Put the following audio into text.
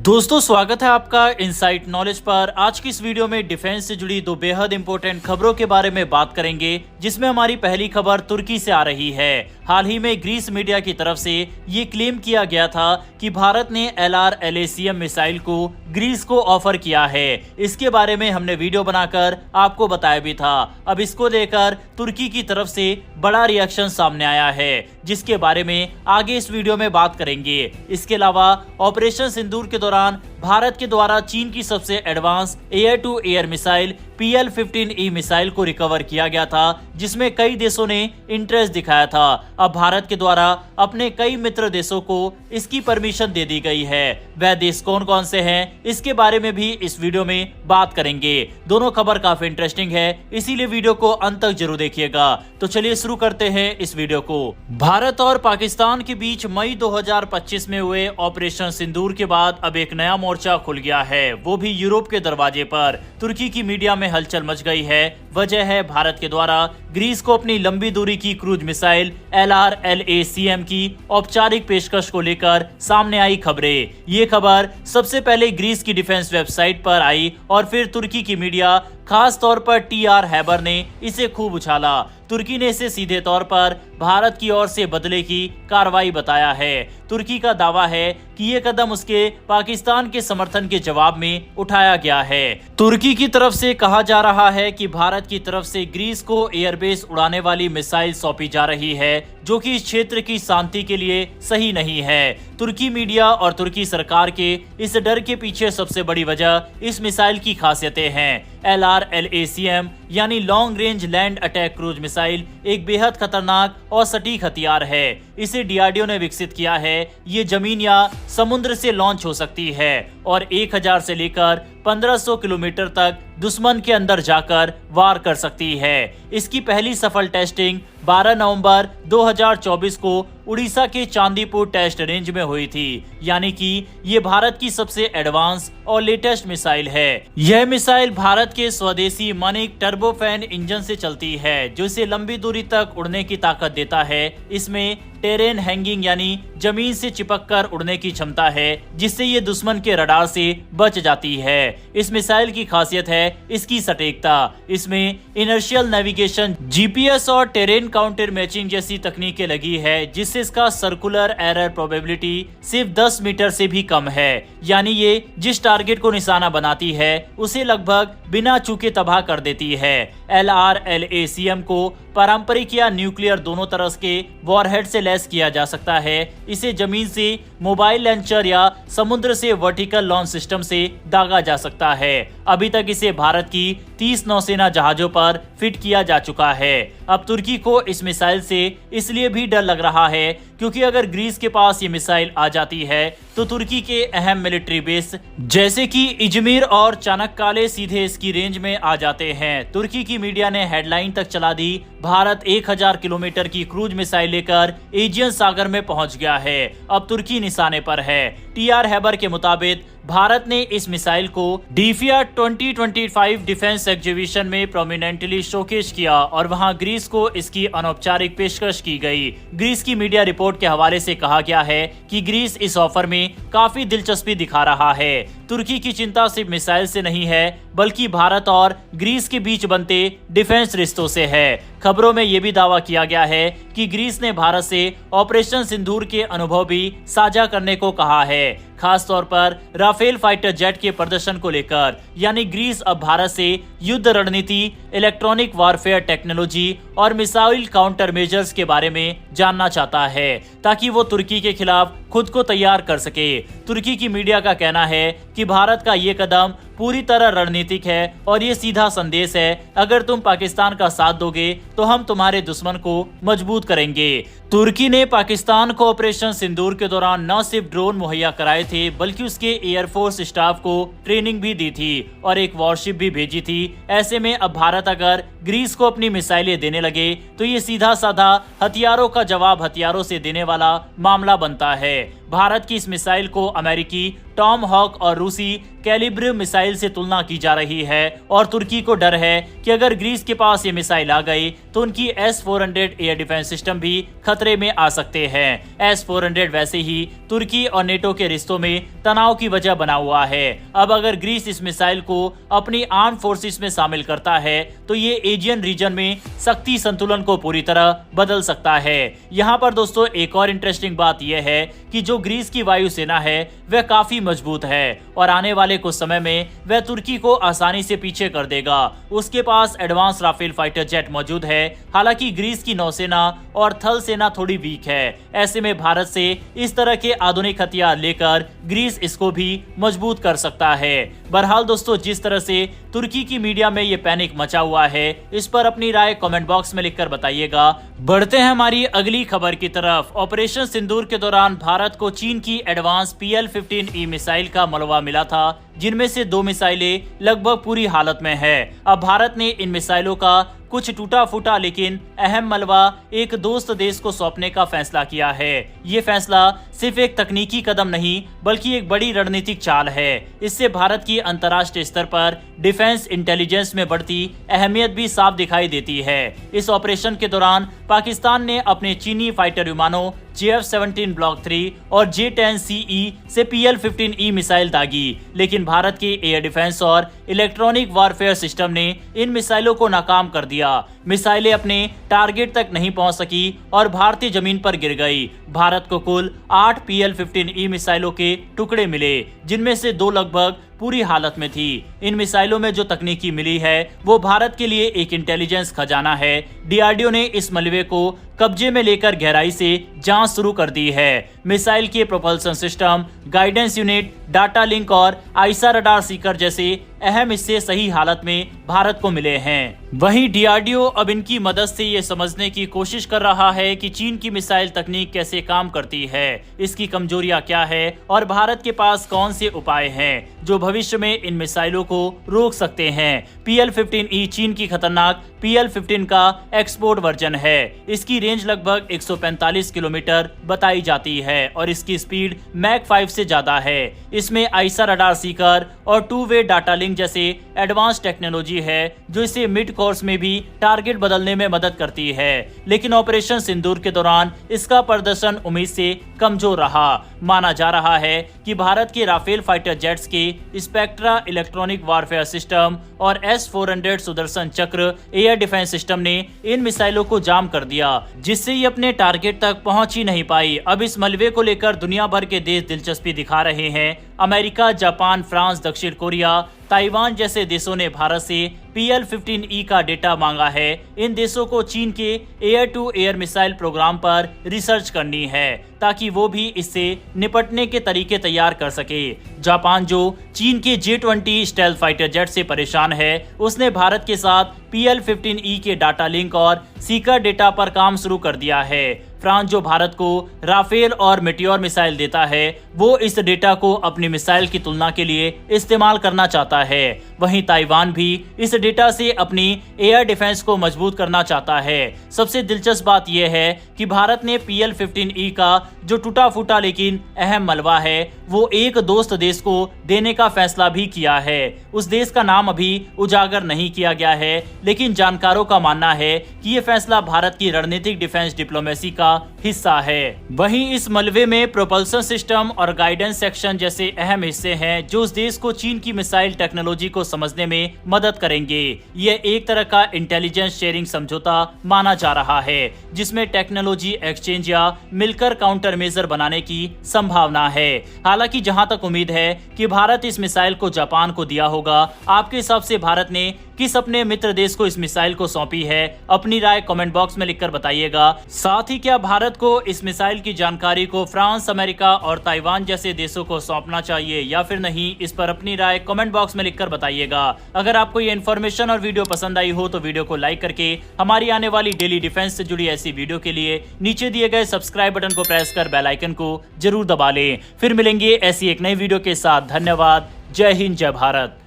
दोस्तों स्वागत है आपका इनसाइट नॉलेज पर। आज की इस वीडियो में डिफेंस से जुड़ी दो बेहद इंपॉर्टेंट खबरों के बारे में बात करेंगे, जिसमें हमारी पहली खबर तुर्की से आ रही है। हाल ही में ग्रीस मीडिया की तरफ से ये क्लेम किया गया था कि भारत ने LR-LACM मिसाइल को ग्रीस को ऑफर किया है। इसके बारे में हमने वीडियो बनाकर आपको बताया भी था। अब इसको लेकर तुर्की की तरफ से बड़ा रिएक्शन सामने आया है, जिसके बारे में आगे इस वीडियो में बात करेंगे। इसके अलावा ऑपरेशन सिंदूर के दौरान भारत के द्वारा चीन की सबसे advance air to air missile PL-15E missile को रिकवर किया गया था, जिसमें कई देशों ने इंटरेस्ट दिखाया था। अब भारत के द्वारा अपने कई मित्र देशों को इसकी परमिशन दे दी गई है। वह देश कौन कौन से हैं, इसके बारे में भी इस वीडियो में बात करेंगे। दोनों खबर काफी इंटरेस्टिंग है, इसीलिए वीडियो को अंत तक जरूर देखिएगा। तो चलिए शुरू करते हैं इस वीडियो को। भारत और पाकिस्तान के बीच मई 2025 में हुए ऑपरेशन सिंदूर के बाद अब एक नया मोर्चा खुल गया है, वो भी यूरोप के दरवाजे पर। तुर्की की मीडिया में हलचल मच गई है। वजह है भारत के द्वारा ग्रीस को अपनी लंबी दूरी की क्रूज मिसाइल LR-LACM की औपचारिक पेशकश को लेकर सामने आई खबरें। ये खबर सबसे पहले ग्रीस की डिफेंस वेबसाइट पर आई और फिर तुर्की की मीडिया, खास तौर पर TR हैबर ने इसे खूब उछाला। तुर्की ने इसे सीधे तौर पर भारत की ओर से बदले की कार्रवाई बताया है। तुर्की का दावा है कि ये कदम उसके पाकिस्तान के समर्थन के जवाब में उठाया गया है। तुर्की की तरफ से कहा जा रहा है कि भारत की तरफ से ग्रीस को एयरबेस उड़ाने वाली मिसाइल सौंपी जा रही है, जो कि इस क्षेत्र की शांति के लिए सही नहीं है। तुर्की मीडिया और तुर्की सरकार के इस डर के पीछे सबसे बड़ी वजह इस मिसाइल की खासियतें हैं। LR-LACM यानी long range land attack cruise missile एक बेहद खतरनाक और सटीक हथियार है। इसे DRDO ने विकसित किया है। ये जमीन या समुद्र से लॉन्च हो सकती है और 1000 से लेकर 1500 किलोमीटर तक दुश्मन के अंदर जाकर वार कर सकती है। इसकी पहली सफल टेस्टिंग 12 नवंबर 2024 को उड़ीसा के चांदीपुर टेस्ट रेंज में हुई थी, यानी कि ये भारत की सबसे एडवांस और लेटेस्ट मिसाइल है। यह मिसाइल भारत के स्वदेशी मानिक टर्बोफैन इंजन से चलती है, जो इसे लंबी दूरी तक उड़ने की ताकत देता है। इसमें टेरेन हैंगिंग यानी जमीन से चिपककर उड़ने की क्षमता है, जिससे ये दुश्मन के रडार से बच जाती है। इस मिसाइल की खासियत है इसकी सटीकता। इसमें इनर्शियल नेविगेशन, GPS और टेरेन काउंटर मैचिंग जैसी तकनीकें लगी है, जिससे इसका सर्कुलर एरर प्रोबेबिलिटी सिर्फ 10 मीटर से भी कम है। यानी ये जिस टारगेट को निशाना बनाती है उसे लगभग बिना चूके तबाह कर देती है। LR-LACM को पारंपरिक या न्यूक्लियर दोनों तरह के वॉरहेड से लैस किया जा सकता है। इसे जमीन से मोबाइल लॉन्चर या समुद्र से वर्टिकल लॉन्च सिस्टम से दागा जा सकता है। अभी तक इसे भारत की 30 नौसेना जहाजों पर फिट किया जा चुका है। अब तुर्की को इस मिसाइल से इसलिए भी डर लग रहा है क्योंकि अगर ग्रीस के पास ये मिसाइल आ जाती है तो तुर्की के अहम मिलिट्री बेस जैसे कि इजमिर और चाणक्याले सीधे इसकी रेंज में आ जाते हैं। तुर्की की मीडिया ने हेडलाइन तक चला दी, भारत 1000 किलोमीटर की क्रूज मिसाइल लेकर एजियन सागर में पहुंच गया है, अब तुर्की निशाने पर है। TR हैबर के मुताबिक भारत ने इस मिसाइल को DFIA 2025 डिफेंस एग्जीबिशन में प्रोमिनेंटली शोकेस किया और वहां ग्रीस को इसकी अनौपचारिक पेशकश की गई। ग्रीस की मीडिया रिपोर्ट के हवाले से कहा गया है कि ग्रीस इस ऑफर में काफी दिलचस्पी दिखा रहा है। तुर्की की चिंता सिर्फ मिसाइल से नहीं है, बल्कि भारत और ग्रीस के बीच बनते डिफेंस रिश्तों से है। खबरों में यह भी दावा किया गया है कि ग्रीस ने भारत से ऑपरेशन सिंदूर के अनुभव भी साझा करने को कहा है, खास तौर पर राफेल फाइटर जेट के प्रदर्शन को लेकर। यानी ग्रीस अब भारत से युद्ध रणनीति, इलेक्ट्रॉनिक वारफेयर टेक्नोलॉजी और मिसाइल काउंटर मेजर्स के बारे में जानना चाहता है, ताकि वो तुर्की के खिलाफ खुद को तैयार कर सके। तुर्की की मीडिया का कहना है कि भारत का ये कदम पूरी तरह रणनीतिक है और ये सीधा संदेश है, अगर तुम पाकिस्तान का साथ दोगे तो हम तुम्हारे दुश्मन को मजबूत करेंगे। तुर्की ने पाकिस्तान को ऑपरेशन सिंदूर के दौरान न सिर्फ ड्रोन मुहैया कराए थे, बल्कि उसके एयरफोर्स स्टाफ को ट्रेनिंग भी दी थी और एक वॉरशिप भी भेजी थी। ऐसे में अब भारत अगर ग्रीस को अपनी मिसाइलें देने लगे तो ये सीधा साधा हथियारों का जवाब हथियारों से देने वाला मामला बनता है। भारत की इस मिसाइल को अमेरिकी टॉम हॉक और रूसी कैलिब्र मिसाइल से तुलना की जा रही है और तुर्की को डर है कि अगर ग्रीस के पास ये मिसाइल आ गई तो उनकी S-400 एयर डिफेंस सिस्टम भी खतरे खतरे में आ सकते हैं। S-400 वैसे ही तुर्की और नेटो के रिश्तों में तनाव की वजह बना हुआ है। अब अगर ग्रीस इस मिसाइल को अपनी आर्म फोर्सेस में शामिल करता है तो ये एजियन रीजन में शक्ति संतुलन को पूरी तरह बदल सकता है। यहाँ पर दोस्तों एक और इंटरेस्टिंग बात यह है कि जो ग्रीस की वायुसेना है वह काफी मजबूत है और आने वाले कुछ समय में वह तुर्की को आसानी से पीछे कर देगा। उसके पास एडवांस राफेल फाइटर जेट मौजूद है। हालांकि ग्रीस की नौसेना और थल सेना थोड़ी वीक है। ऐसे में भारत से इस तरह के आधुनिक हथियार लेकर ग्रीस इसको भी मजबूत कर सकता है। बहरहाल दोस्तों, जिस तरह से तुर्की की मीडिया में ये पैनिक मचा हुआ है, इस पर अपनी राय कमेंट बॉक्स में लिखकर बताइएगा। बढ़ते हैं हमारी अगली खबर की तरफ। ऑपरेशन सिंदूर के दौरान भारत को चीन की एडवांस PL-15E मिसाइल का मलबा मिला था, जिनमें से 2 मिसाइलें लगभग पूरी हालत में है। अब भारत ने इन मिसाइलों का कुछ टूटा फूटा लेकिन अहम मलबा एक दोस्त देश को सौंपने का फैसला किया है। ये फैसला सिर्फ एक तकनीकी कदम नहीं बल्कि एक बड़ी रणनीतिक चाल है। इससे भारत की अंतर्राष्ट्रीय स्तर पर डिफेंस इंटेलिजेंस में बढ़ती अहमियत भी साफ दिखाई देती है। इस ऑपरेशन के दौरान पाकिस्तान ने अपने चीनी फाइटर विमानों JF-17 ब्लॉक 3 और J-10CE से PL-15E मिसाइल दागी, लेकिन भारत के एयर डिफेंस और इलेक्ट्रॉनिक वारफेयर सिस्टम ने इन मिसाइलों को नाकाम कर दिया। मिसाइलें अपने टारगेट तक नहीं पहुंच सकी और भारतीय जमीन पर गिर गई। भारत को कुल 8 PL-15E मिसाइलों के टुकड़े मिले, जिनमें से 2 लगभग पूरी हालत में थी। इन मिसाइलों में जो तकनीकी मिली है वो भारत के लिए एक इंटेलिजेंस खजाना है। DRDO ने इस मलबे को कब्जे में लेकर गहराई से जांच शुरू कर दी है। मिसाइल के propulsion system, guidance unit, data link और आईसा रडार सीकर जैसे अहम हिस्से सही हालत में भारत को मिले हैं। वहीं DRDO अब इनकी मदद से ये समझने की कोशिश कर रहा है कि चीन की मिसाइल तकनीक कैसे काम करती है, इसकी कमजोरियां क्या है और भारत के पास कौन से उपाय हैं जो भविष्य में इन मिसाइलों को रोक सकते हैं। PL-15E चीन की खतरनाक PL-15 का एक्सपोर्ट वर्जन है। इसकी रेंज लगभग 145 किलोमीटर बताई जाती है और इसकी स्पीड मैक 5 से ज्यादा है। इसमें आईसा रडार सीकर और 2-वे डाटा लिंक जैसे एडवांस टेक्नोलॉजी है जो इसे मिड कोर्स में भी टारगेट बदलने में मदद करती है। लेकिन ऑपरेशन सिंदूर के दौरान इसका प्रदर्शन उम्मीद से कमजोर रहा। माना जा रहा है कि भारत के राफेल फाइटर जेट्स के स्पेक्ट्रा इलेक्ट्रॉनिक वारफेयर सिस्टम और S-400 सुदर्शन चक्र एयर डिफेंस सिस्टम ने इन मिसाइलों को जाम कर दिया, जिससे ये अपने टारगेट तक पहुंच ही नहीं पाई। अब इस मलबे को लेकर दुनिया भर के देश दिलचस्पी दिखा रहे हैं। अमेरिका, जापान, फ्रांस, दक्षिण कोरिया, ताइवान जैसे देशों ने भारत से PL-15E का डेटा मांगा है। इन देशों को चीन के air to air missile program पर रिसर्च करनी है ताकि वो भी इससे निपटने के तरीके तैयार कर सके। जापान, जो चीन के J-20 स्टेल्थ फाइटर जेट से परेशान है, उसने भारत के साथ PL-15E के डाटा लिंक और सीकर डेटा पर काम शुरू कर दिया है। फ्रांस, जो भारत को राफेल और मेटियोर मिसाइल देता है, वो इस डेटा को अपनी मिसाइल की तुलना के लिए इस्तेमाल करना चाहता है। वहीं ताइवान भी इस डेटा से अपनी एयर डिफेंस को मजबूत करना चाहता है। सबसे दिलचस्प बात यह है कि भारत ने PL-15E का जो टूटा फूटा लेकिन अहम मलबा है वो एक दोस्त देश को देने का फैसला भी किया है। उस देश का नाम अभी उजागर नहीं किया गया है, लेकिन जानकारों का मानना है कि ये फैसला भारत की रणनीतिक डिफेंस डिप्लोमेसी का हिस्सा है। वहीं इस मलबे में प्रोपल्सन सिस्टम और गाइडेंस सेक्शन जैसे अहम हिस्से हैं जो उस देश को चीन की मिसाइल टेक्नोलॉजी को समझने में मदद करेंगे। यह एक तरह का इंटेलिजेंस शेयरिंग समझौता माना जा रहा है, जिसमें टेक्नोलॉजी एक्सचेंज या मिलकर काउंटर मेजर बनाने की संभावना है। हालांकि जहां तक उम्मीद है कि भारत इस मिसाइल को जापान को दिया होगा, आपके हिसाब से भारत ने किस अपने मित्र देश को इस मिसाइल को सौंपी है? अपनी राय कमेंट बॉक्स में लिखकर बताइएगा। साथ ही क्या भारत को इस मिसाइल की जानकारी को फ्रांस, अमेरिका और ताइवान जैसे देशों को सौंपना चाहिए या फिर नहीं? इस पर अपनी राय कमेंट बॉक्स में लिखकर बताइएगा। अगर आपको ये इन्फॉर्मेशन और वीडियो पसंद आई हो तो वीडियो को लाइक करके हमारी आने वाली डेली डिफेंस से जुड़ी ऐसी वीडियो के लिए नीचे दिए गए सब्सक्राइब बटन को प्रेस कर बेल आइकन को जरूर दबा लें। फिर मिलेंगे ऐसी एक नई वीडियो के साथ। धन्यवाद। जय हिंद, जय भारत।